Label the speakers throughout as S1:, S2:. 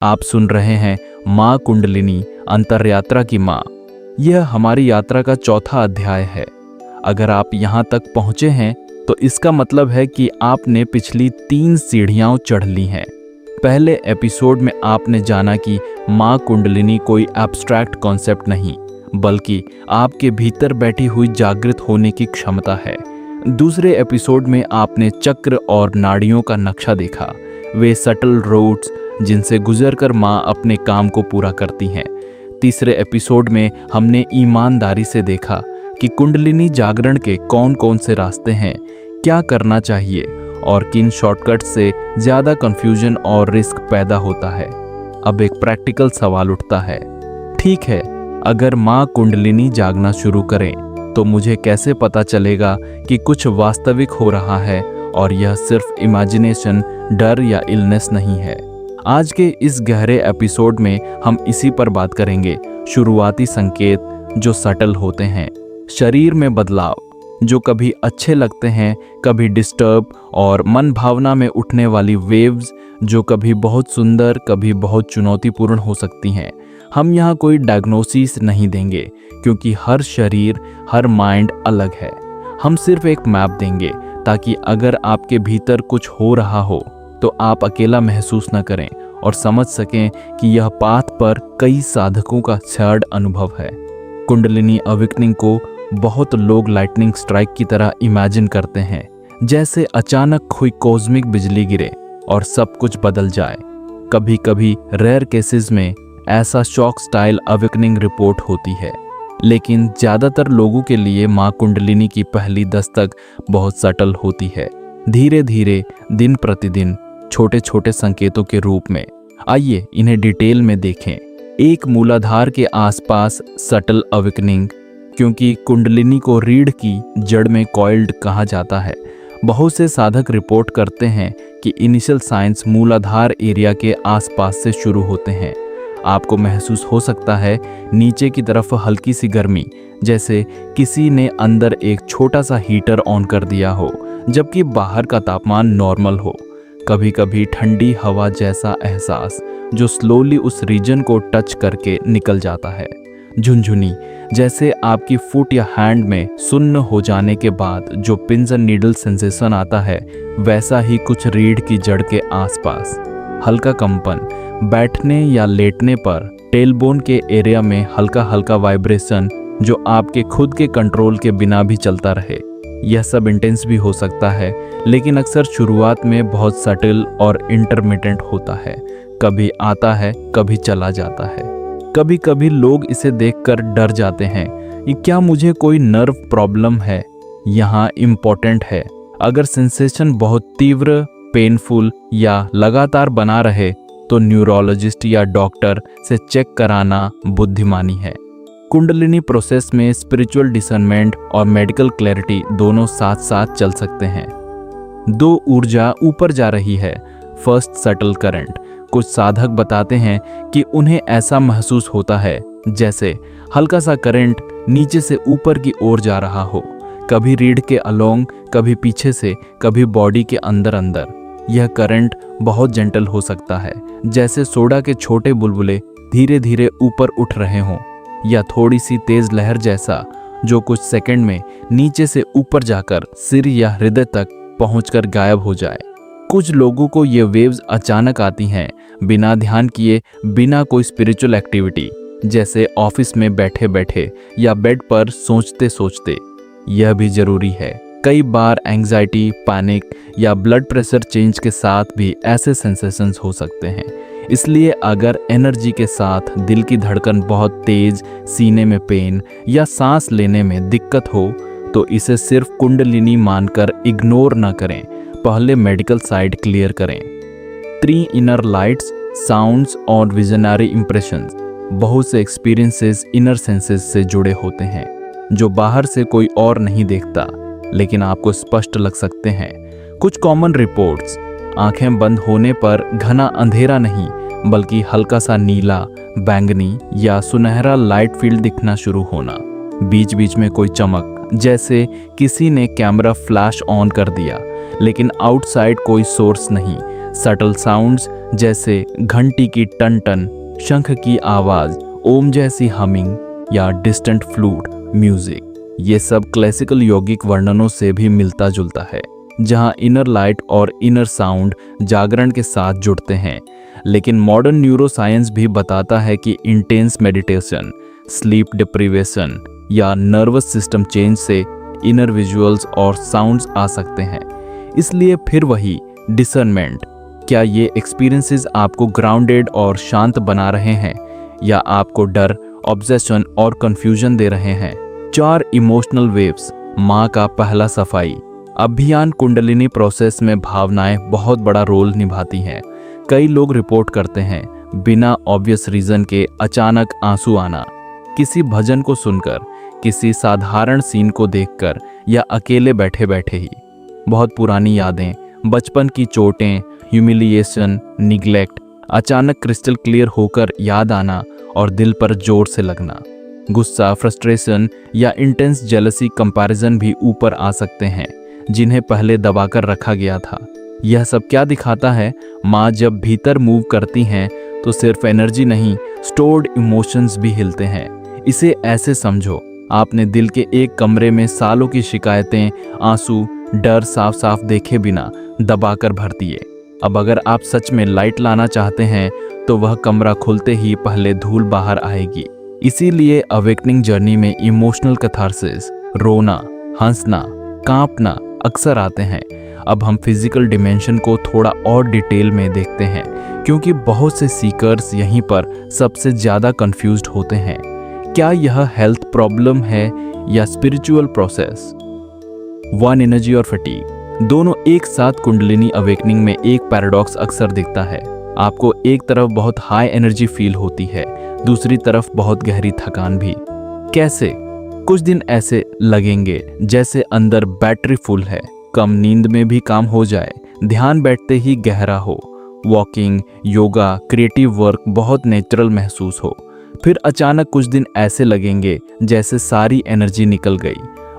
S1: आप सुन रहे हैं माँ कुंडलिनी अंतरयात्रा की माँ। यह हमारी यात्रा का चौथा अध्याय है। अगर आप यहाँ तक पहुँचे हैं तो इसका मतलब है कि आपने पिछली 3 सीढ़ियाँ चढ़ ली हैं। पहले एपिसोड में आपने जाना कि माँ कुंडलिनी कोई एब्स्ट्रैक्ट कॉन्सेप्ट नहीं, बल्कि आपके भीतर बैठी हुई जागृत होने की क्षमता है। दूसरे एपिसोड में आपने चक्र और नाड़ियों का नक्शा देखा, वे सटल रोड्स जिनसे गुजरकर माँ अपने काम को पूरा करती हैं। तीसरे एपिसोड में हमने ईमानदारी से देखा कि कुंडलिनी जागरण के कौन कौन से रास्ते हैं, क्या करना चाहिए और किन शॉर्टकट से ज़्यादा कंफ्यूजन और रिस्क पैदा होता है। अब एक प्रैक्टिकल सवाल उठता है, ठीक है, अगर माँ कुंडलिनी जागना शुरू करें तो मुझे कैसे पता चलेगा कि कुछ वास्तविक हो रहा है और यह सिर्फ इमेजिनेशन, डर या इलनेस नहीं है। आज के इस गहरे एपिसोड में हम इसी पर बात करेंगे। शुरुआती संकेत जो सटल होते हैं, शरीर में बदलाव जो कभी अच्छे लगते हैं, कभी डिस्टर्ब, और मन भावना में उठने वाली वेव्स जो कभी बहुत सुंदर, कभी बहुत चुनौतीपूर्ण हो सकती हैं। हम यहाँ कोई डायग्नोसिस नहीं देंगे क्योंकि हर शरीर, हर माइंड अलग है। हम सिर्फ एक मैप देंगे ताकि अगर आपके भीतर कुछ हो रहा हो तो आप अकेला महसूस न करें और समझ सकें कि यह पाथ पर कई साधकों का शायद अनुभव है। कुंडलिनी अवेकनिंग को बहुत लोग लाइटनिंग स्ट्राइक की तरह इमेजिन करते हैं, जैसे अचानक कोई कॉस्मिक बिजली गिरे और सब कुछ बदल जाए। कभी कभी रेयर केसेस में ऐसा शॉक स्टाइल अवेकनिंग रिपोर्ट होती है, लेकिन ज़्यादातर लोगों के लिए माँ कुंडलिनी की पहली दस्तक बहुत सटल होती है, धीरे धीरे, दिन प्रतिदिन, छोटे छोटे संकेतों के रूप में। आइए इन्हें डिटेल में देखें। एक मूलाधार के आसपास सटल अवेकनिंग, क्योंकि कुंडलिनी को रीढ़ की जड़ में कॉइल्ड कहा जाता है। बहुत से साधक रिपोर्ट करते हैं कि इनिशियल साइंस मूलाधार एरिया के आसपास से शुरू होते हैं। आपको महसूस हो सकता है नीचे की तरफ हल्की सी गर्मी, जैसे किसी ने अंदर एक छोटा सा हीटर ऑन कर दिया हो जबकि बाहर का तापमान नॉर्मल हो। कभी कभी ठंडी हवा जैसा एहसास जो स्लोली उस रीजन को टच करके निकल जाता है। झुनझुनी, जैसे आपकी फुट या हैंड में सुन्न हो जाने के बाद जो पिंस एंड नीडल सेंसेशन आता है, वैसा ही कुछ रीढ़ की जड़ के आसपास। हल्का कंपन, बैठने या लेटने पर टेलबोन के एरिया में हल्का हल्का वाइब्रेशन जो आपके खुद के कंट्रोल के बिना भी चलता रहे। यह सब इंटेंस भी हो सकता है, लेकिन अक्सर शुरुआत में बहुत सटल और इंटरमिटेंट होता है। कभी आता है, कभी चला जाता है। कभी कभी लोग इसे देखकर डर जाते हैं, ये क्या मुझे कोई नर्व प्रॉब्लम है? यहाँ इम्पोर्टेंट है, अगर सेंसेशन बहुत तीव्र, पेनफुल या लगातार बना रहे तो न्यूरोलॉजिस्ट या डॉक्टर से चेक कराना बुद्धिमानी है। कुंडलिनी प्रोसेस में स्पिरिचुअल डिसर्नमेंट और मेडिकल क्लैरिटी दोनों साथ साथ चल सकते हैं। 2 ऊर्जा ऊपर जा रही है। First, subtle current. कुछ साधक बताते हैं कि उन्हें ऐसा महसूस होता है जैसे हल्का सा करंट नीचे से ऊपर की ओर जा रहा हो, कभी रीढ़ के अलोंग, कभी पीछे से, कभी बॉडी के अंदर अंदर। यह करंट बहुत जेंटल हो सकता है, जैसे सोडा के छोटे बुलबुले धीरे धीरे ऊपर उठ रहे हों, या थोड़ी सी तेज लहर जैसा जो कुछ सेकंड में नीचे से ऊपर जाकर सिर या हृदय तक पहुंचकर गायब हो जाए। कुछ लोगों को ये वेव्स अचानक आती हैं, बिना ध्यान किए, बिना कोई स्पिरिचुअल एक्टिविटी, जैसे ऑफिस में बैठे बैठे या बेड पर सोचते सोचते। यह भी जरूरी है। कई बार एंग्जाइटी, पैनिक या ब्लड प्रेशर चेंज के साथ भी ऐसे सेंसेशंस हो सकते हैं। इसलिए अगर एनर्जी के साथ दिल की धड़कन बहुत तेज, सीने में पेन या सांस लेने में दिक्कत हो तो इसे सिर्फ कुंडलिनी मानकर इग्नोर न करें, पहले मेडिकल साइड क्लियर करें। 3 इनर लाइट्स, साउंड्स और विजनरी इंप्रेशंस। बहुत से एक्सपीरियंसेस इनर सेंसेस से जुड़े होते हैं जो बाहर से कोई और नहीं देखता, लेकिन आपको स्पष्ट लग सकते हैं। कुछ कॉमन रिपोर्ट्स, आंखें बंद होने पर घना अंधेरा नहीं बल्कि हल्का सा नीला, बैंगनी या सुनहरा लाइट फील्ड दिखना शुरू होना। बीच बीच में कोई चमक, जैसे किसी ने कैमरा फ्लैश ऑन कर दिया लेकिन आउटसाइड कोई सोर्स नहीं, सटल साउंड्स जैसे घंटी की टन टन, शंख की आवाज, ओम जैसी हमिंग या डिस्टेंट फ्लूट म्यूजिक, ये सब क्लासिकल यौगिक वर्णनों से भी मिलता जुलता है, जहां इनर लाइट और इनर साउंड जागरण के साथ जुड़ते हैं। लेकिन मॉडर्न न्यूरोसाइंस भी बताता है कि इंटेंस मेडिटेशन, स्लीप डिप्रीवेशन या नर्वस सिस्टम चेंज से इनर विजुअल्स और साउंड्स आ सकते हैं। इसलिए फिर वही डिसर्नमेंट, क्या ये एक्सपीरियंसेस आपको ग्राउंडेड और शांत बना रहे हैं या आपको डर, ऑब्सेशन और कंफ्यूजन दे रहे हैं। 4 इमोशनल वेव्स। माँ का पहला सफाई अभियान कुंडलिनी प्रोसेस में भावनाएं बहुत बड़ा रोल निभाती हैं। कई लोग रिपोर्ट करते हैं बिना ऑब्वियस रीजन के अचानक आंसू आना, किसी भजन को सुनकर, किसी साधारण सीन को देखकर या अकेले बैठे बैठे ही। बहुत पुरानी यादें, बचपन की चोटें, ह्यूमिलिएशन, निग्लेक्ट अचानक क्रिस्टल क्लियर होकर याद आना और दिल पर जोर से लगना। गुस्सा, फ्रस्ट्रेशन या इंटेंस जेलसी कंपैरिजन भी ऊपर आ सकते हैं, जिन्हें पहले दबाकर रखा गया था। यह सब क्या दिखाता है? माँ जब भीतर मूव करती हैं तो सिर्फ एनर्जी नहीं, स्टोर्ड इमोशंस भी हिलते हैं। इसे ऐसे समझो, आपने दिल के एक कमरे में सालों की शिकायतें, आंसू, डर साफ साफ देखे बिना दबाकर भर दिए। अब अगर आप सच में लाइट लाना चाहते हैं तो वह कमरा खुलते ही पहले धूल बाहर आएगी। इसीलिए अवेकनिंग जर्नी में इमोशनल कैथारसिस, रोना, हंसना, कांपना अक्सर आते हैं। अब हम फिजिकल डिमेंशन को थोड़ा और डिटेल में देखते हैं, क्योंकि बहुत से सीकर्स यहीं पर सबसे ज़्यादा कंफ्यूज्ड होते हैं। क्या यह हेल्थ प्रॉब्लम है या स्पिरिचुअल प्रोसेस? वन एनर्जी और फटीग दोनों एक साथ कुंडलिनी अवेकनिंग में एक पैराडॉक्स अक्सर दिखता है। आपको एक तरफ बहुत हाई एनर्जी फील होती है, दूसरी तरफ बहुत गहरी थकान भी। कैसे? कुछ दिन ऐसे लगेंगे जैसे अंदर बैटरी फुल है, कम नींद में भी काम हो जाए, ध्यान बैठते ही गहरा हो, वॉकिंग, योगा, क्रिएटिव वर्क बहुत नेचुरल महसूस हो। फिर अचानक कुछ दिन ऐसे लगेंगे जैसे सारी एनर्जी निकल गई,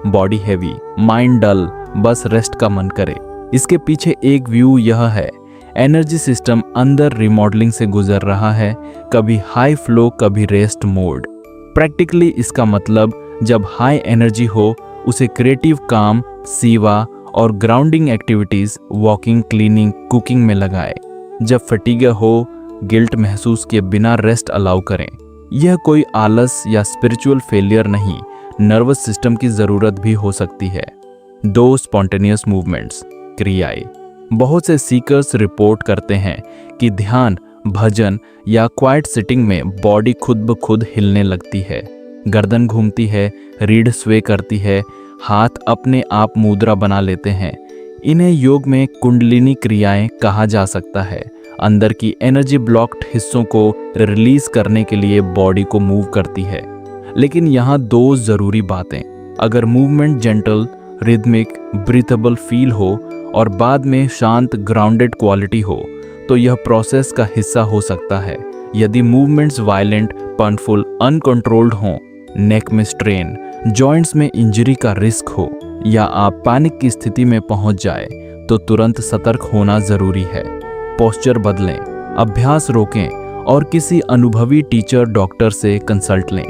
S1: बॉडी हैवी, माइंड डल, बस रेस्ट का मन करे। इसके पीछे एक व्यू यह है, एनर्जी सिस्टम अंदर रिमॉडलिंग से गुजर रहा है, कभी हाई फ्लो, कभी रेस्ट मोड। प्रैक्टिकली इसका मतलब जब हाई एनर्जी हो उसे क्रिएटिव काम, सेवा और grounding activities, walking, cleaning, cooking में लगाए। जब फटीग हो, गिल्ट महसूस किए बिना रेस्ट अलाउ करें। यह कोई आलस या स्पिरिचुअल फेलियर नहीं, नर्वस सिस्टम की जरूरत भी हो सकती है। 2 स्पॉन्टेनियस मूवमेंट्स, क्रियाएं। बहुत से सीकर्स रिपोर्ट करते हैं कि ध्यान, भजन या क्वाइट सिटिंग में बॉडी खुद ब खुद हिलने लगती है, गर्दन घूमती है, रीढ़ स्वे करती है, हाथ अपने आप मुद्रा बना लेते हैं। इन्हें योग में कुंडलिनी क्रियाएं कहा जा सकता है। अंदर की एनर्जी ब्लॉक्ड हिस्सों को रिलीज करने के लिए बॉडी को मूव करती है। लेकिन यहाँ 2 जरूरी बातें, अगर movement gentle, rhythmic, breathable feel हो और बाद में शांत, ग्राउंडेड क्वालिटी हो तो यह प्रोसेस का हिस्सा हो सकता है। यदि मूवमेंट्स वायलेंट, पनफुल, अनकंट्रोल्ड हों, नेक में स्ट्रेन, जॉइंट्स में इंजरी का रिस्क हो या आप पैनिक की स्थिति में पहुंच जाए तो तुरंत सतर्क होना जरूरी है। पोस्चर बदलें, अभ्यास रोकें और किसी अनुभवी टीचर, डॉक्टर से कंसल्ट लें।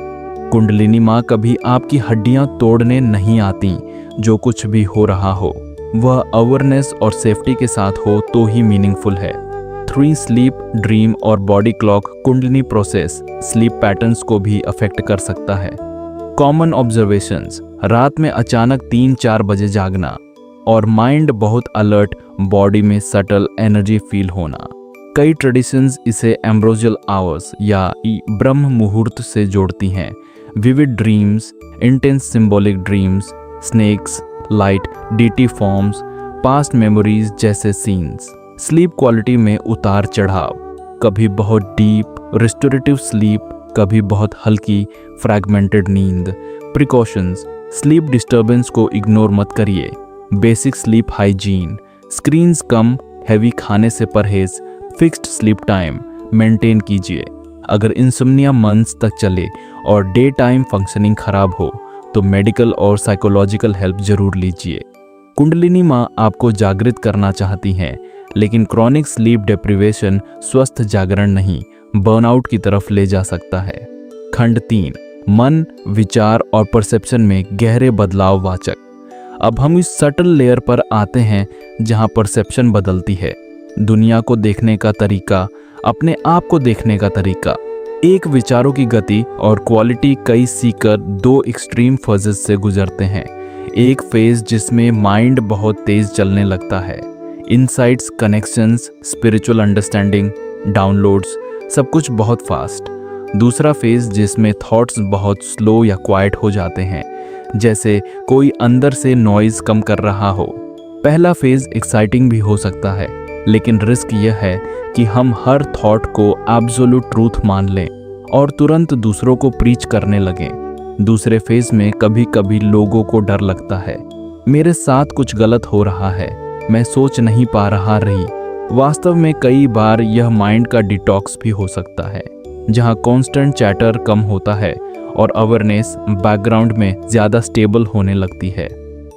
S1: कुंडलिनी माँ कभी आपकी हड्डियां तोड़ने नहीं आती। जो कुछ भी हो रहा हो वह अवेयरनेस और सेफ्टी के साथ हो तो ही मीनिंगफुल है। 3 स्लीप, ड्रीम और body clock kundalini process sleep patterns को भी अफेक्ट कर सकता है। कॉमन ऑब्जर्वेशंस, रात में अचानक 3-4 बजे जागना और माइंड बहुत अलर्ट, बॉडी में सटल एनर्जी फील होना। कई ट्रेडिशंस इसे एम्ब्रोजियल आवर्स या ब्रह्म मुहूर्त से जोड़ती हैं। Vivid dreams, intense symbolic dreams, snakes, light deity forms, past memories जैसे सीन्स। स्लीप क्वालिटी में उतार चढ़ाव, कभी बहुत डीप रिस्टोरेटिव स्लीप, कभी बहुत हल्की फ्रैगमेंटेड नींद। प्रिकॉशंस, स्लीप डिस्टर्बेंस को इग्नोर मत करिए। बेसिक स्लीप हाइजीन, स्क्रीन्स कम, हैवी खाने से परहेज, फिक्स्ड स्लीप टाइम मेंटेन कीजिए। अगर इंसोम्निया मंथ्स तक चले और डे टाइम फंक्शनिंग खराब हो तो मेडिकल और साइकोलॉजिकल हेल्प जरूर लीजिए। कुंडलिनी माँ आपको जागृत करना चाहती हैं, लेकिन क्रॉनिक स्लीप डिप्रिवेशन स्वस्थ जागरण नहीं, बर्नआउट की तरफ ले जा सकता है। खंड 3, मन, विचार और परसेप्शन में गहरे बदलाव वाचक। अब हम इस सटल लेयर पर आते हैं जहां परसेप्शन बदलती है, दुनिया को देखने का तरीका, अपने आप को देखने का तरीका। एक विचारों की गति और क्वालिटी कई सीकर 2 एक्सट्रीम फेजेस से गुजरते हैं। एक फेज जिसमें माइंड बहुत तेज चलने लगता है, insights, connections, spiritual understanding, downloads, सब कुछ बहुत फास्ट। दूसरा फेज जिसमें थॉट्स बहुत स्लो या क्वाइट हो जाते हैं, जैसे कोई अंदर से नॉइज कम कर रहा हो। पहला फेज एक्साइटिंग भी हो सकता है, लेकिन रिस्क यह है कि हम हर थॉट को एब्सोल्यूट ट्रूथ मान लें और तुरंत दूसरों को प्रीच करने लगें। दूसरे फेज में कभी कभी लोगों को डर लगता है, मेरे साथ कुछ गलत हो रहा है, मैं सोच नहीं पा रही। वास्तव में कई बार यह माइंड का डिटॉक्स भी हो सकता है, जहां कांस्टेंट चैटर कम होता है और अवेयरनेस बैकग्राउंड में ज़्यादा स्टेबल होने लगती है।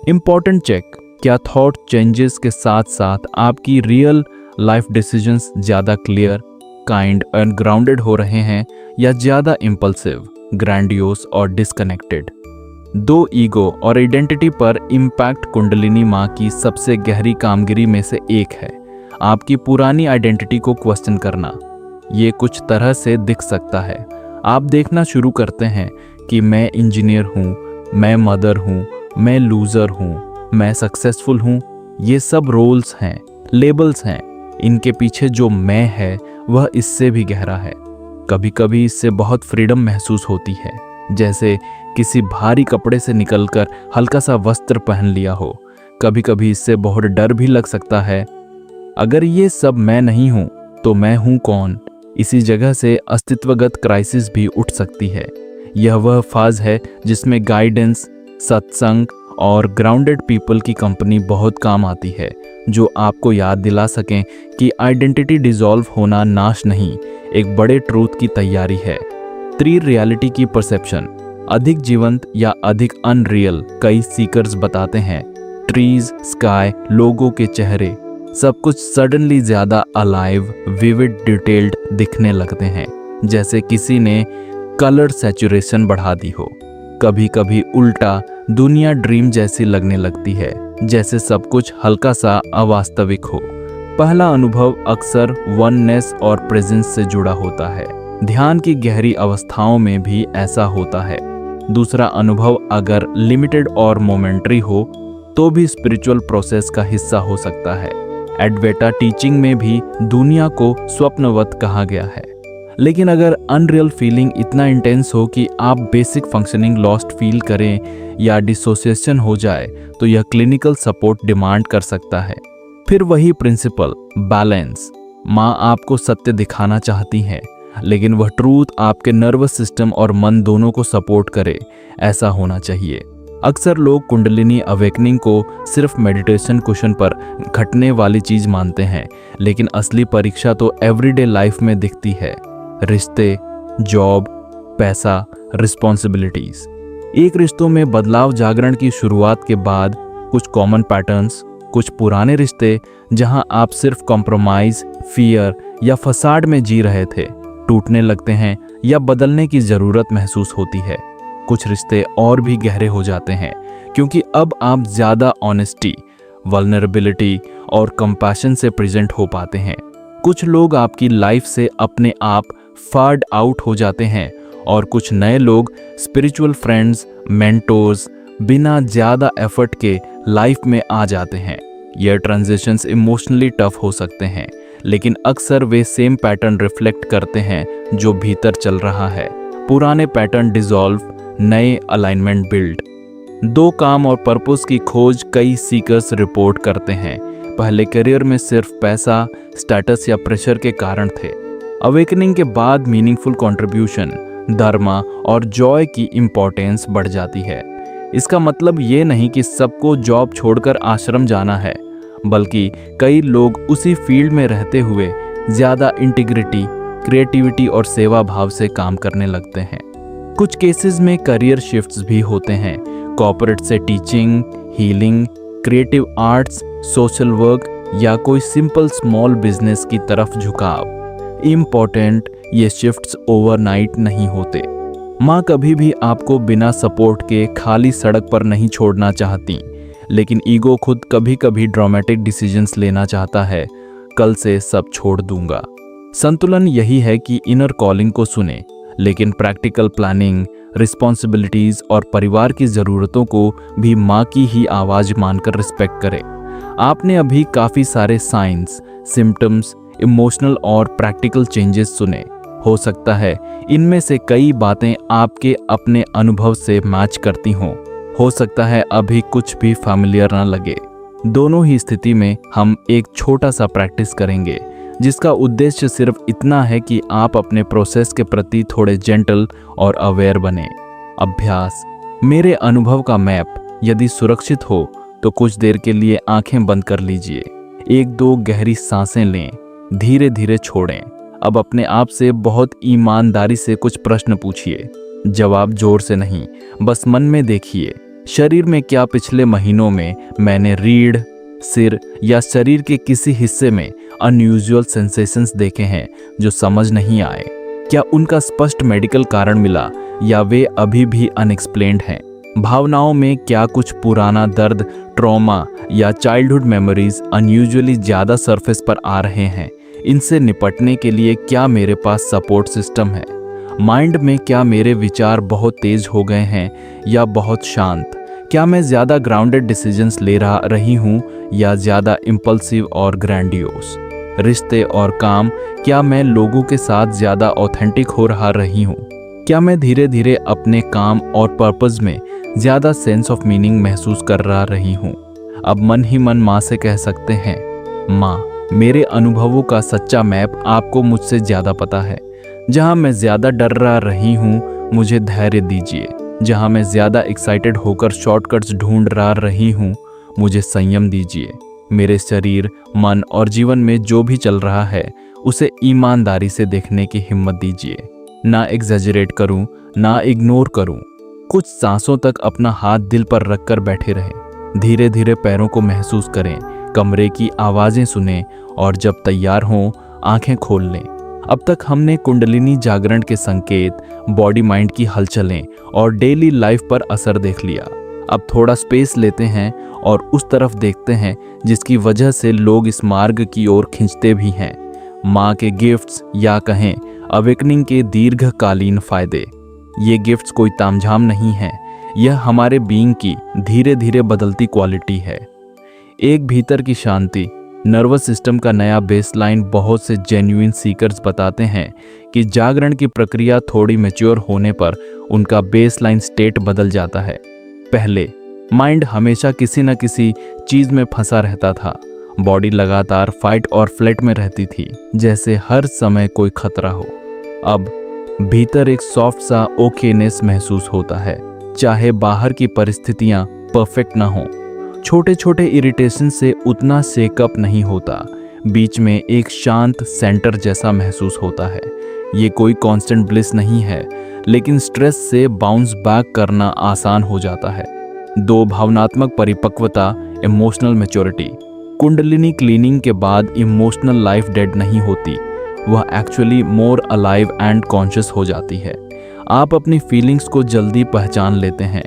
S1: इम्पॉर्टेंट चेक, क्या थॉट चेंजेस के साथ साथ आपकी रियल लाइफ डिसीजंस ज़्यादा क्लियर, काइंड एंड ग्राउंडेड हो रहे हैं या ज़्यादा इम्पल्सिव, ग्रैंडियोस और डिस्कनेक्टेड। 2 ईगो और आइडेंटिटी पर इम्पैक्ट कुंडलिनी माँ की सबसे गहरी कामगिरी में से एक है, आपकी पुरानी आइडेंटिटी को क्वेश्चन करना। ये कुछ तरह से दिख सकता है। आप देखना शुरू करते हैं कि मैं इंजीनियर हूँ, मैं मदर हूँ, मैं लूज़र हूँ, मैं सक्सेसफुल हूँ। ये सब रोल्स हैं, लेबल्स हैं। इनके पीछे जो मैं है वह इससे भी गहरा है। कभी कभी इससे बहुत फ्रीडम महसूस होती है, जैसे किसी भारी कपड़े से निकलकर हल्का सा वस्त्र पहन लिया हो। कभी कभी इससे बहुत डर भी लग सकता है, अगर ये सब मैं नहीं हूँ तो मैं हूँ कौन। इसी जगह से अस्तित्वगत क्राइसिस भी उठ सकती है। यह वह फाज है जिसमें गाइडेंस, सत्संग और ग्राउंडेड पीपल की कंपनी बहुत काम आती है, जो आपको याद दिला सकें कि आइडेंटिटी डिसॉल्व होना नाश नहीं, एक बड़े ट्रूथ की तैयारी है। 3 रियलिटी की परसेप्शन, अधिक जीवंत या अधिक अनरियल। कई सीकर्स बताते हैं ट्रीज, स्काई, लोगों के चेहरे, सब कुछ सडनली ज्यादा अलाइव, विविड, डिटेल्ड दिखने लगते हैं, जैसे किसी ने कलर सैचुरेशन बढ़ा दी हो। कभी कभी उल्टा, दुनिया ड्रीम जैसी लगने लगती है, जैसे सब कुछ हल्का सा अवास्तविक हो। पहला अनुभव अक्सर वननेस और प्रेजेंस से जुड़ा होता है। ध्यान की गहरी अवस्थाओं में भी ऐसा होता है। दूसरा अनुभव अगर लिमिटेड और मोमेंटरी हो तो भी स्पिरिचुअल प्रोसेस का हिस्सा हो सकता है। एडवेटा टीचिंग में भी दुनिया को स्वप्नवत कहा गया है। लेकिन अगर अनरियल फीलिंग इतना इंटेंस हो कि आप बेसिक फंक्शनिंग लॉस्ट फील करें या डिसोसिएशन हो जाए, तो यह क्लिनिकल सपोर्ट डिमांड कर सकता है। फिर वही प्रिंसिपल, बैलेंस। माँ आपको सत्य दिखाना चाहती हैं, लेकिन वह ट्रूथ आपके नर्वस सिस्टम और मन दोनों को सपोर्ट करे, ऐसा होना चाहिए। अक्सर लोग कुंडलिनी अवेकनिंग को सिर्फ मेडिटेशन कुशन पर घटने वाली चीज मानते हैं, लेकिन असली परीक्षा तो एवरीडे लाइफ में दिखती है। रिश्ते, जॉब, पैसा, रिस्पॉन्सिबिलिटीज। एक रिश्तों में बदलाव जागरण की शुरुआत के बाद कुछ कॉमन पैटर्न्स, कुछ पुराने रिश्ते जहां आप सिर्फ कॉम्प्रोमाइज, फियर या फसाड में जी रहे थे, टूटने लगते हैं या बदलने की जरूरत महसूस होती है। कुछ रिश्ते और भी गहरे हो जाते हैं क्योंकि अब आप ज्यादा ऑनेस्टी, वल्नरेबिलिटी और कंपैशन से प्रेजेंट हो पाते हैं। कुछ लोग आपकी लाइफ से अपने आप फाड आउट हो जाते हैं और कुछ नए लोग, स्पिरिचुअल फ्रेंड्स, मेंटोर्स, बिना ज्यादा एफर्ट के लाइफ में आ जाते हैं। यह ट्रांजिशंस इमोशनली टफ हो सकते हैं, लेकिन अक्सर वे सेम पैटर्न रिफ्लेक्ट करते हैं जो भीतर चल रहा है। पुराने पैटर्न डिसॉल्व, नए अलाइनमेंट बिल्ड। 2 काम और पर्पस की खोज कई सीकर्स रिपोर्ट करते हैं। पहले करियर में सिर्फ पैसा, स्टेटस या प्रेशर के कारण थे। अवेकनिंग के बाद मीनिंगफुल कंट्रीब्यूशन, धर्मा और जॉय की इंपॉर्टेंस बढ़ जाती है। इसका मतलब ये नहीं कि सबको जॉब छोड़कर आश्रम जाना है, बल्कि कई लोग उसी फील्ड में रहते हुए ज्यादा इंटीग्रिटी, क्रिएटिविटी और सेवा भाव से काम करने लगते हैं। कुछ केसेस में करियर शिफ्ट्स भी होते हैं, कॉर्पोरेट से teaching, healing, creative arts, social work या कोई सिंपल स्मॉल बिजनेस की तरफ झुकाव। इम्पोर्टेंट, ये शिफ्ट्स ओवरनाइट नहीं होते। माँ कभी भी आपको बिना सपोर्ट के खाली सड़क पर नहीं छोड़ना चाहती, लेकिन ईगो खुद कभी कभी ड्रामेटिक डिसीजंस लेना चाहता है, कल से सब छोड़ दूंगा। संतुलन यही है कि इनर कॉलिंग को सुने, लेकिन प्रैक्टिकल प्लानिंग, रिस्पॉन्सिबिलिटीज और परिवार की ज़रूरतों को भी माँ की ही आवाज़ मानकर रिस्पेक्ट करें। आपने अभी काफ़ी सारे साइंस, सिम्टम्स, इमोशनल और प्रैक्टिकल चेंजेस सुने। हो सकता है इनमें से कई बातें आपके अपने अनुभव से मैच करती हों। हो सकता है अभी कुछ भी फैमिलियर ना लगे। दोनों ही स्थिति में हम एक छोटा सा प्रैक्टिस करेंगे, जिसका उद्देश्य सिर्फ इतना है कि आप अपने प्रोसेस के प्रति थोड़े जेंटल और अवेयर बने। अभ्यास। मेरे अनुभव का मैप यदि सुरक्षित हो तो कुछ देर के लिए आंखें बंद कर लीजिए। 1-2 गहरी सांसें लें, धीरे धीरे छोड़ें। अब अपने आप से बहुत ईमानदारी से कुछ प्रश्न पूछिए। जवाब जोर से नहीं, बस मन में देखिए, शरीर में क्या पिछले महीनों में मैंने रीढ़, सिर या शरीर के किसी हिस्से में अनयूजुअल सेंसेशंस देखे हैं जो समझ नहीं आए? क्या उनका स्पष्ट मेडिकल कारण मिला या वे अभी भी अनएक्सप्लेन्ड हैं? भावनाओं में क्या कुछ पुराना दर्द, ट्रॉमा या चाइल्डहुड मेमोरीज अनयूजुअली ज़्यादा सरफेस पर आ रहे हैं? इनसे निपटने के लिए क्या मेरे पास सपोर्ट सिस्टम है? माइंड में क्या मेरे विचार बहुत तेज हो गए हैं या बहुत शांत? क्या मैं ज़्यादा ग्राउंडेड डिसीजंस ले रही हूँ या ज़्यादा इम्पल्सिव और ग्रैंडियोस? रिश्ते और काम, क्या मैं लोगों के साथ ज़्यादा ऑथेंटिक हो रही हूँ? क्या मैं धीरे धीरे अपने काम और पर्पस में ज़्यादा सेंस ऑफ मीनिंग महसूस कर रही हूँ? अब मन ही मन माँ से कह सकते हैं, माँ, मेरे अनुभवों का सच्चा मैप आपको मुझसे ज़्यादा पता है। जहाँ मैं ज़्यादा डर रही हूँ, मुझे धैर्य दीजिए। जहाँ मैं ज़्यादा एक्साइटेड होकर शॉर्टकट्स ढूंढ रही हूँ, मुझे संयम दीजिए। मेरे शरीर, मन और जीवन में जो भी चल रहा है, उसे ईमानदारी से देखने की हिम्मत दीजिए। ना एग्जैजरेट करूँ, ना इग्नोर करूँ। कुछ सांसों तक अपना हाथ दिल पर रखकर बैठे रहें। धीरे धीरे पैरों को महसूस करें, कमरे की आवाज़ें सुनें और जब तैयार हों, आंखें खोल लें। अब तक हमने कुंडलिनी जागरण के संकेत, बॉडी माइंड की हलचलें और डेली लाइफ पर असर देख लिया। अब थोड़ा स्पेस लेते हैं और उस तरफ देखते हैं जिसकी वजह से लोग इस मार्ग की ओर खींचते भी हैं। माँ के गिफ्ट्स या कहें अवेकनिंग के दीर्घकालीन फायदे। ये गिफ्ट्स कोई तामझाम नहीं है, यह हमारे बीइंग की धीरे धीरे बदलती क्वालिटी है। एक भीतर की शांति, नर्वस सिस्टम का नया बेसलाइन। बहुत से जेन्युइन सीकर्स बताते हैं कि जागरण की प्रक्रिया थोड़ी मैच्योर होने पर उनका बेसलाइन स्टेट बदल जाता है। पहले माइंड हमेशा किसी न किसी चीज में फंसा रहता था। बॉडी लगातार फाइट और फ्लाइट में रहती थी, जैसे हर समय कोई खतरा हो। अब भीतर एक सॉफ्ट सा ओकेनेस महसूस होता है, चाहे बाहर की परिस्थितियां परफेक्ट ना हो। छोटे छोटे इरिटेशन से उतना शेकअप नहीं होता। बीच में एक शांत सेंटर जैसा महसूस होता है। ये कोई कांस्टेंट ब्लिस नहीं है, लेकिन स्ट्रेस से बाउंस बैक करना आसान हो जाता है। 2 भावनात्मक परिपक्वता, इमोशनल मैच्योरिटी। कुंडलिनी क्लीनिंग के बाद इमोशनल लाइफ डेड नहीं होती, वह actually more alive and conscious हो जाती है। आप अपनी फीलिंग्स को जल्दी पहचान लेते हैं।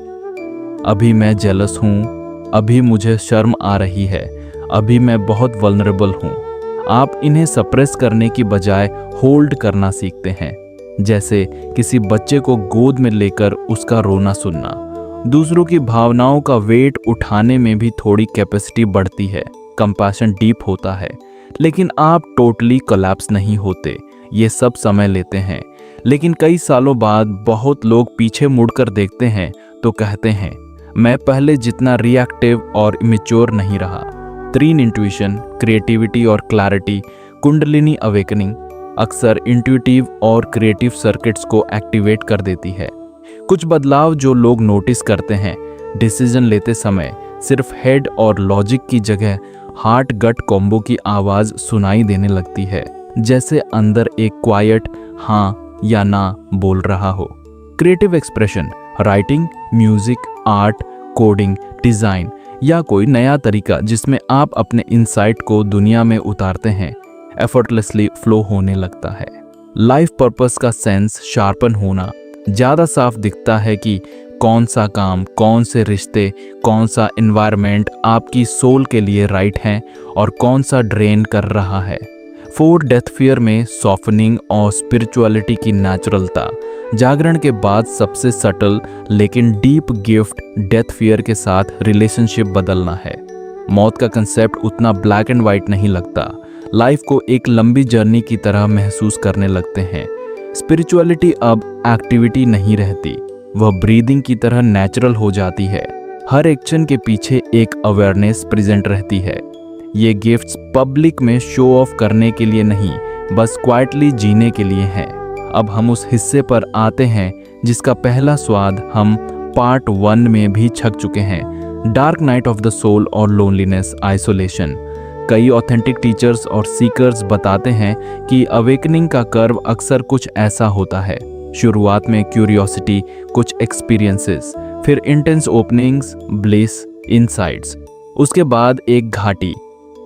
S1: अभी मैं जेलस हूँ, अभी मुझे शर्म आ रही है, अभी मैं बहुत वल्नरेबल हूँ। आप इन्हें सप्रेस करने की बजाय होल्ड करना सीखते हैं, जैसे किसी बच्चे को गोद में लेकर उसका रोना सुनना। दूसरों की भावनाओं का वेट उठाने में भी थोड़ी कैपेसिटी बढ़ती है, कंपैशन डीप होता है, लेकिन आप टोटली कोलैप्स नहीं होते। ये सब समय लेते हैं, लेकिन कई सालों बाद बहुत लोग पीछे मुड़कर देखते हैं तो कहते हैं, मैं पहले जितना रिएक्टिव और इमेच्योर नहीं रहा। 3 इंट्यूशन, क्रिएटिविटी और क्लैरिटी। कुंडलिनी अवेकनिंग अक्सर इंट्यूटिव और क्रिएटिव सर्किट्स को एक्टिवेट कर देती है। कुछ बदलाव जो लोग नोटिस करते हैं, डिसीजन लेते समय सिर्फ हेड और लॉजिक की जगह हार्ट गट कॉम्बो की आवाज़ सुनाई देने लगती है, जैसे अंदर एक क्वाइट हाँ या ना बोल रहा हो। Creative expression, writing, music, art, coding, design, या कोई नया तरीका जिसमें आप अपने इनसाइट को दुनिया में उतारते हैं, एफर्टलेसली फ्लो होने लगता है। लाइफ पर्पस का सेंस शार्पन होना, ज़्यादा साफ दिखता है कि कौन सा काम, कौन से रिश्ते, कौन सा एनवायरनमेंट आपकी सोल के लिए राइट है और कौन सा ड्रेन कर रहा है। 4 डेथ फियर में सॉफ्टनिंग और स्पिरिचुअलिटी की नेचुरलता, जागरण के बाद सबसे सटल लेकिन डीप गिफ्ट डेथ फियर के साथ रिलेशनशिप बदलना है। मौत का कंसेप्ट उतना ब्लैक एंड वाइट नहीं लगता, लाइफ को एक लंबी जर्नी की तरह महसूस करने लगते हैं। स्पिरिचुअलिटी अब एक्टिविटी नहीं रहती, वह ब्रीदिंग की तरह नेचुरल हो जाती है। हर एक्शन के पीछे एक अवेयरनेस प्रेजेंट रहती है। ये गिफ्ट्स पब्लिक में शो ऑफ करने के लिए नहीं, बस क्वाइटली जीने के लिए हैं। अब हम उस हिस्से पर आते हैं जिसका पहला स्वाद हम पार्ट 1 में भी छक चुके हैं, dark night of the soul और लोनलीनेस, आइसोलेशन। कई ऑथेंटिक टीचर्स और सीकर्स बताते हैं कि अवेकनिंग का कर्व अक्सर कुछ ऐसा होता है। शुरुआत में क्यूरियोसिटी, कुछ एक्सपीरियंसेस, फिर इंटेंस ओपनिंग्स, ब्लिस, इनसाइट्स। उसके बाद एक घाटी,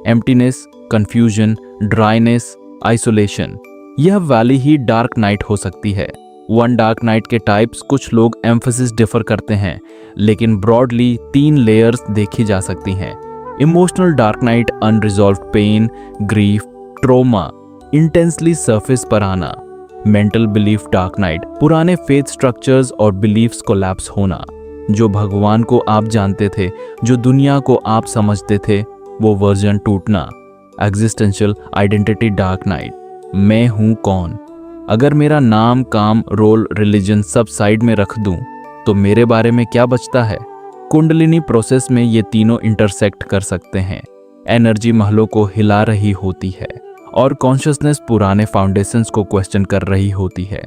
S1: एम्प्टीनेस, कंफ्यूजन, ड्राइनेस, आइसोलेशन। यह वैली ही डार्क नाइट हो सकती है। वन डार्क नाइट के टाइप्स कुछ लोग एम्फेसिस डिफर करते हैं, लेकिन ब्रॉडली 3 लेयर्स देखी जा सकती हैं। Emotional dark night, unresolved pain, grief, trauma, intensely surface पर आना। मेंटल बिलीफ डार्क नाइट, पुराने फेथ स्ट्रक्चर्स और बिलीफ्स कोलैप्स होना। जो भगवान को आप जानते थे, जो दुनिया को आप समझते थे, वो वर्जन टूटना। एग्जिस्टेंशियल आइडेंटिटी डार्क नाइट, मैं हूं कौन? अगर मेरा नाम, काम, रोल, रिलीजन सब साइड में रख दूं, तो मेरे बारे में क्या बचता है? कुंडलिनी प्रोसेस में ये तीनों इंटरसेक्ट कर सकते हैं। एनर्जी महलों को हिला रही होती है और कॉन्शियसनेस पुराने फाउंडेशंस को क्वेश्चन कर रही होती है।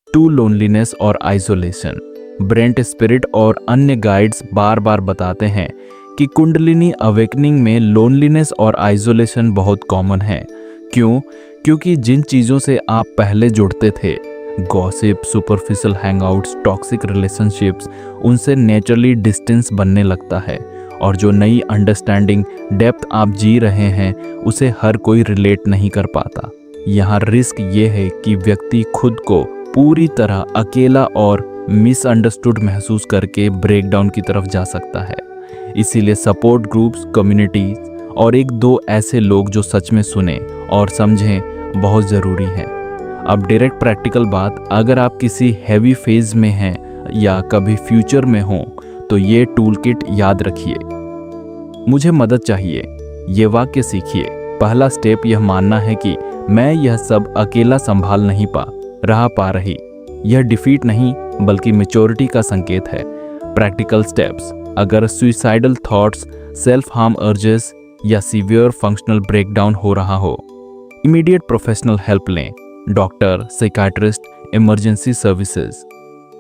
S1: टू लोनलीनेस और आइसोलेशन, ब्रेंट स्पिरिट और अन्य गाइड्स बार बार बताते हैं कि कुंडलिनी अवेकनिंग में लोनलीनेस और आइसोलेशन बहुत कॉमन है। क्यों? क्योंकि जिन चीज़ों से आप पहले जुड़ते थे, gossip, superficial Hangouts, toxic relationships, उनसे नेचुरली डिस्टेंस बनने लगता है और जो नई अंडरस्टैंडिंग, डेप्थ आप जी रहे हैं, उसे हर कोई रिलेट नहीं कर पाता। यहाँ रिस्क ये है कि व्यक्ति खुद को पूरी तरह अकेला और मिसअंडरस्टूड महसूस करके ब्रेकडाउन की तरफ जा सकता है। इसीलिए सपोर्ट ग्रुप्स, कम्युनिटीज और 1-2 ऐसे लोग जो सच में सुने और समझें बहुत ज़रूरी है। अब डायरेक्ट प्रैक्टिकल बात, अगर आप किसी हैवी फेज में हैं या कभी फ्यूचर में हों, तो ये टूल किट याद रखिए। मुझे मदद चाहिए, ये वाक्य सीखिए। पहला स्टेप यह मानना है कि मैं यह सब अकेला संभाल नहीं पा रही। यह डिफीट नहीं बल्कि मैच्योरिटी का संकेत है। प्रैक्टिकल स्टेप्स, अगर suicidal thoughts, self harm urges या सीवियर फंक्शनल ब्रेकडाउन हो रहा हो, इमीडिएट प्रोफेशनल हेल्प लें। Doctor, psychiatrist, emergency services,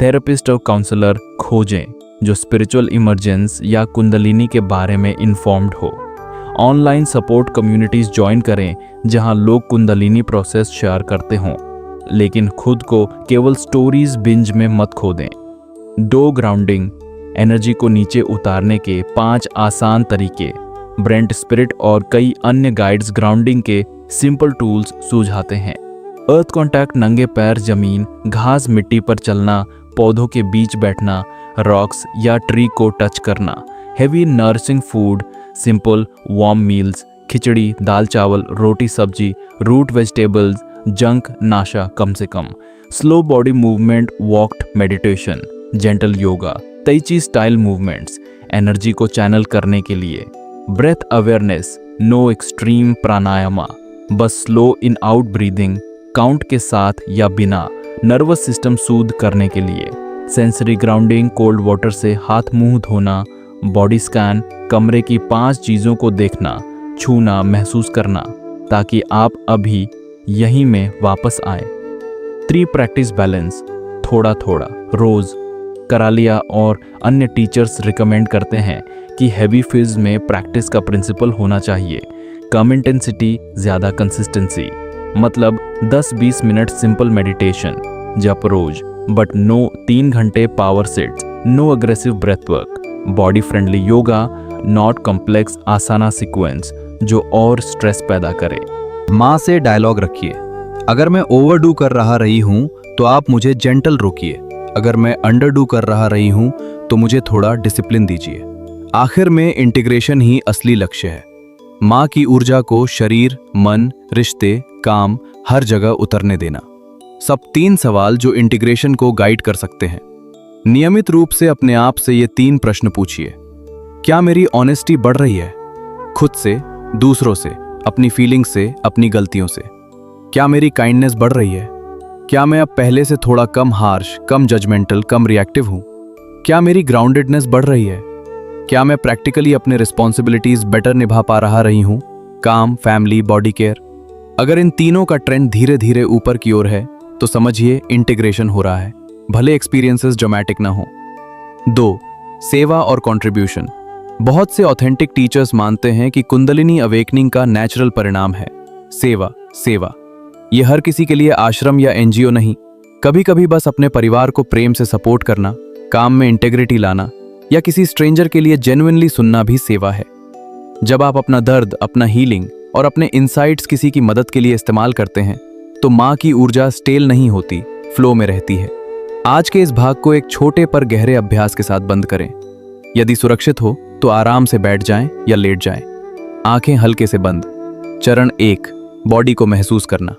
S1: therapist और काउंसलर खोजें जो स्पिरिचुअल इमरजेंस या कुंडलिनी के बारे में इन्फॉर्म्ड हो। ऑनलाइन सपोर्ट कम्युनिटीज ज्वाइन करें जहां लोग कुंडलिनी प्रोसेस शेयर करते हों, लेकिन खुद को केवल स्टोरीज बिंज में मत खो दें। डो ग्राउंडिंग, एनर्जी को नीचे उतारने के 5 आसान तरीके। ब्रेंट स्पिरिट और कई अन्य गाइड्स ग्राउंडिंग के सिंपल टूल्स सुझाते हैं। अर्थ कांटेक्ट, नंगे पैर जमीन, घास, मिट्टी पर चलना, पौधों के बीच बैठना, रॉक्स या ट्री को टच करना। Heavy nourishing food, simple warm meals, khichdi, दाल चावल, रोटी सब्जी, रूट वेजिटेबल्स, जंक नाशा कम से कम। Slow body movement, walked meditation, gentle yoga, tai chi style movements, energy को चैनल करने के लिए। Breath awareness, no extreme pranayama, बस slow in out breathing, count के साथ या बिना, नर्वस सिस्टम सूद करने के लिए। सेंसरी ग्राउंडिंग, कोल्ड वाटर से हाथ मुंह धोना, बॉडी स्कैन, कमरे की 5 चीज़ों को देखना, छूना, महसूस करना, ताकि आप अभी यहीं में वापस आए। 3 प्रैक्टिस बैलेंस, थोड़ा थोड़ा रोज करा लिया। और अन्य टीचर्स रिकमेंड करते हैं कि हैवी फेज में प्रैक्टिस का प्रिंसिपल होना चाहिए, कम इंटेंसिटी, ज़्यादा कंसिस्टेंसी। मतलब 10-20 मिनट सिंपल मेडिटेशन, जप रोज, बट नो 3 घंटे power sets, no aggressive breath work, body friendly yoga, not complex asana sequence जो और स्ट्रेस पैदा करे।
S2: माँ से डायलॉग रखिए। अगर मैं ओवरडू कर रही हूँ तो आप मुझे जेंटल रोकिए। अगर मैं अंडरडू कर रही हूँ तो मुझे थोड़ा डिसिप्लिन दीजिए। आखिर में इंटीग्रेशन ही असली लक्ष्य है। माँ की ऊर्जा को शरीर, मन, रिश्ते, काम हर जगह उतरने देना। सब 3 सवाल जो इंटीग्रेशन को गाइड कर सकते हैं। नियमित रूप से अपने आप से ये 3 प्रश्न पूछिए। क्या मेरी ऑनेस्टी बढ़ रही है? खुद से, दूसरों से, अपनी फीलिंग से, अपनी गलतियों से। क्या मेरी काइंडनेस बढ़ रही है? क्या मैं अब पहले से थोड़ा कम हार्श, कम जजमेंटल, कम रिएक्टिव हूं? क्या मेरी ग्राउंडेडनेस बढ़ रही है? क्या मैं प्रैक्टिकली अपने रिस्पॉन्सिबिलिटीज बेटर निभा पा रही हूं? काम, फैमिली, बॉडी केयर। अगर इन तीनों का ट्रेंड धीरे धीरे ऊपर की ओर है तो समझिए इंटीग्रेशन हो रहा है, भले एक्सपीरियंसेस ड्रामेटिक ना हो। 2. सेवा और कंट्रीब्यूशन। बहुत से ऑथेंटिक टीचर्स मानते हैं कि कुंडलिनी अवेकनिंग का नेचुरल परिणाम है सेवा। सेवा ये हर किसी के लिए आश्रम या एनजीओ नहीं, कभी कभी बस अपने परिवार को प्रेम से सपोर्ट करना, काम में इंटेग्रिटी लाना या किसी स्ट्रेंजर के लिए जेन्युइनली सुनना भी सेवा है। जब आप अपना दर्द, अपना हीलिंग और अपने इनसाइट्स किसी की मदद के लिए इस्तेमाल करते हैं तो माँ की ऊर्जा स्टेल नहीं होती, फ्लो में रहती है। आज के इस भाग को एक छोटे पर गहरे अभ्यास के साथ बंद करें। यदि सुरक्षित हो तो आराम से बैठ जाएं या लेट जाएं। आंखें हल्के से बंद। चरण 1, बॉडी को महसूस करना।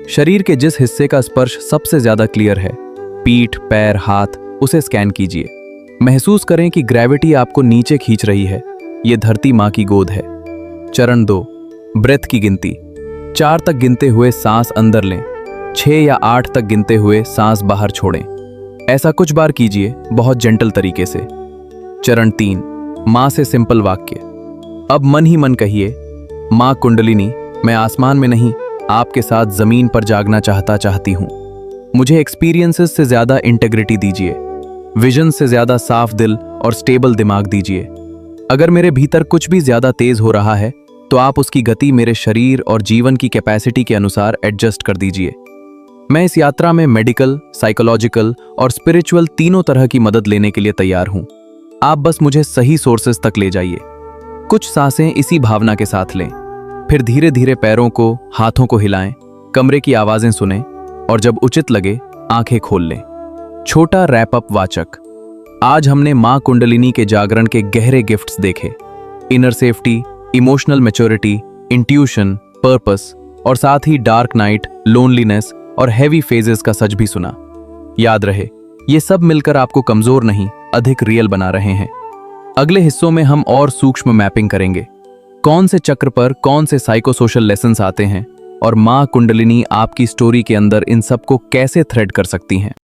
S2: शरीर के जिस हिस्से का स्पर्श सबसे ज्यादा क्लियर है, पीठ, पैर, हाथ, उसे स्कैन कीजिए। महसूस करें कि ग्रेविटी आपको नीचे खींच रही है, ये धरती माँ की गोद है। चरण 2, ब्रेथ की गिनती। 4 तक गिनते हुए सांस अंदर लें, 6 या 8 तक गिनते हुए सांस बाहर छोड़ें। ऐसा कुछ बार कीजिए, बहुत जेंटल तरीके से। चरण 3, माँ से सिंपल वाक्य। अब मन ही मन कहिए, माँ कुंडलिनी, मैं आसमान में नहीं, आपके साथ जमीन पर जागना चाहती हूँ। मुझे एक्सपीरियंसेस से ज्यादा इंटेग्रिटी दीजिए, विजन से ज्यादा साफ दिल और स्टेबल दिमाग दीजिए। अगर मेरे भीतर कुछ भी ज्यादा तेज हो रहा है तो आप उसकी गति मेरे शरीर और जीवन की कैपेसिटी के अनुसार एडजस्ट कर दीजिए। मैं इस यात्रा में मेडिकल, साइकोलॉजिकल और स्पिरिचुअल तीनों तरह की मदद लेने के लिए तैयार हूं। आप बस मुझे सही सोर्सेज तक ले जाइए। कुछ सांसें इसी भावना के साथ लें, फिर धीरे धीरे पैरों को, हाथों को हिलाएं, कमरे की आवाजें सुनें और जब उचित लगे आंखें खोल लें। छोटा रैप अप वाचक। आज हमने माँ कुंडलिनी के जागरण के गहरे गिफ्ट्स देखे। Inner safety, emotional maturity, intuition, purpose और साथ ही डार्क नाइट, लोनलीनेस और हैवी फेजेस का सच भी सुना। याद रहे, ये सब मिलकर आपको कमजोर नहीं, अधिक रियल बना रहे हैं। अगले हिस्सों में हम और सूक्ष्म मैपिंग करेंगे। कौन से चक्र पर कौन से साइकोसोशल लेसन्स आते हैं और माँ कुंडलिनी आपकी स्टोरी के अंदर इन सबको कैसे थ्रेड कर सकती हैं।